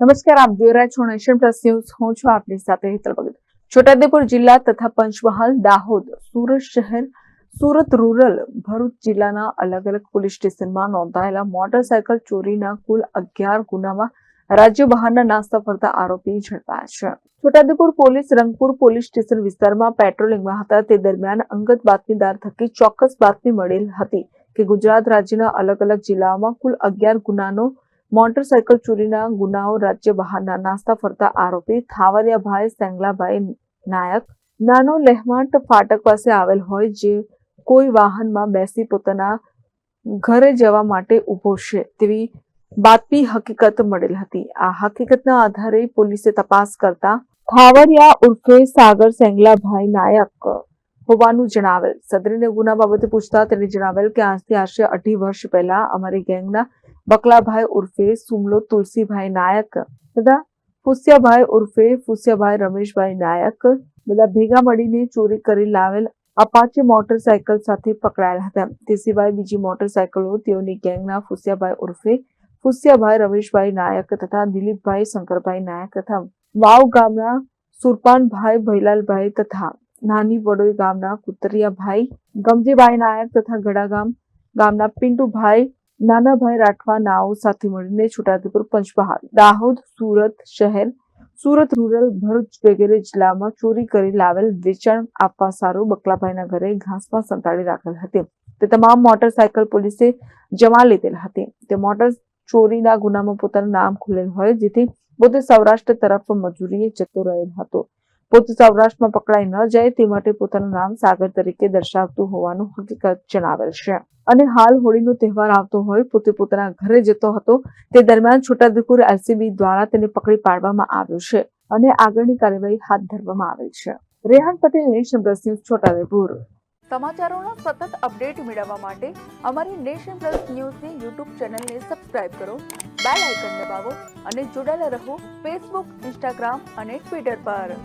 નમસ્કાર, આપ જોઈ રહ્યા છો નેશન પ્લસ ન્યૂઝ. હું છું આપની સાથે હેતલ ભગત. છોટાઉદેપુર જિલ્લા તથા પંચમહાલ, દાહોદ, સુરત શહેર, સુરત રૂરલ, ભરૂચ જિલ્લાના અલગ અલગ પોલીસ સ્ટેશનમાં નોંધાયેલા મોટરસાયકલ ચોરીના કુલ 11 ગુનામાં રાજ્ય બહારના નાસ્તા ફરતા આરોપી ઝડપાયા છે. Chhota Udepur police Rangpur police station વિસ્તારમાં પેટ્રોલિંગમાં હતા તે દરમિયાન અંગત બાતમીદાર થકી ચોક્કસ બાતમી મળેલ હતી કે ગુજરાત રાજ્યના અલગ અલગ જિલ્લાઓમાં કુલ 11 ગુનાનો મોટરસાયકલ ચોરીના ગુનાઓ રાજ્ય બહારના નાસ્તા ફરતા આરોપી થાવરિયાભાઈ સેંગલાભાઈ નાયક નાનો લહેમાટ ફાટક પાસે આવેલ હોય, જે કોઈ વાહનમાં બેસી પોતાના ઘરે જવા માટે ઉભો છે તેવી બાતમી હકીકત મળેલ હતી. આ હકીકતના આધારે પોલીસે તપાસ કરતા થાવરિયા ઉર્ફે સાગર સેંગલાભાઈ નાયક હોવાનું જણાવેલ. સદરીને ગુના બાબતે પૂછતા તેને જણાવેલ કે આજથી આશરે 2.5 વર્ષ પહેલા અમારી ગેંગના બકલાભાઈ ઉર્ફે સુમલો તુલસીભાઈ નાયક તથા ફુસિયાભાઈ ઉર્ફે ફુસિયાભાઈ રમેશભાઈ નાયક બધા ભેગા મળીને ચોરી કરી લાવેલ અપાચે મોટરસાયકલ સાથે પકડાયેલા હતા. તે સિવાય બીજી મોટરસાયકલો તેઓની ગેંગના ફુસિયાભાઈ ઉર્ફે ફુસિયાભાઈ રમેશભાઈ નાયક તથા દિલીપભાઈ શંકરભાઈ નાયક તથા વાવ ગામના સુરપાનભાઈ ભૈલાલભાઈ તથા નાની વડોઈ ગામના કુતરિયાભાઈ ગમજીભાઈ નાયક તથા ગડાગામ ગામના પિન્ટુભાઈ નાનાભાઈ રાઠવા નાઓ સાથે મળીને છોટાઉદેપુર, પંચમહાલ, દાહોદ, સુરત શહેર, સુરત રૂરલ, ભરૂચ વગેરે જિલ્લામાં ચોરી કરી લાવેલ વેચાણ આપવા સારું બકલાભાઈના ઘરે ઘાસમાં સંતાડી રાખેલ હતી. તે તમામ મોટરસાયકલ પોલીસે જમા લીધેલ હતી. તે મોટર ચોરીના ગુનામાં પોતાનું નામ ખુલેલ હોય, જેથી પોતે સૌરાષ્ટ્ર તરફ મજૂરીએ જતો રહેલ હતો. પોતે સૌરાષ્ટ્રમાં પકડાઈ ન જાય તે માટે પોતાનું નામ સાગર તરીકે દર્શાવતું હોવાનું હકીકત જણાવેલ છે. અને હાલ હોળીનો તહેવાર આવતો હોય, પોતે પોતાના ઘરે જતો હતો તે દરમિયાન છોટાઉદેપુર એલસીબી દ્વારા તેને પકડી પાડવામાં આવ્યો છે અને આગળની કાર્યવાહી હાથ ધરવામાં આવેલ છે. Rehan Patel, nation plus news, Chhota Udepur. સમાચારોના સતત અપડેટ મેળવવા માટે અમારી નેશન પ્લસ ન્યૂઝની યુટ્યુબ ચેનલને સબસ્ક્રાઇબ કરો, બેલ આઇકન દબાવો અને જોડાયેલા રહો ફેસબુક, ઇન્સ્ટાગ્રામ અને ટ્વિટર પર.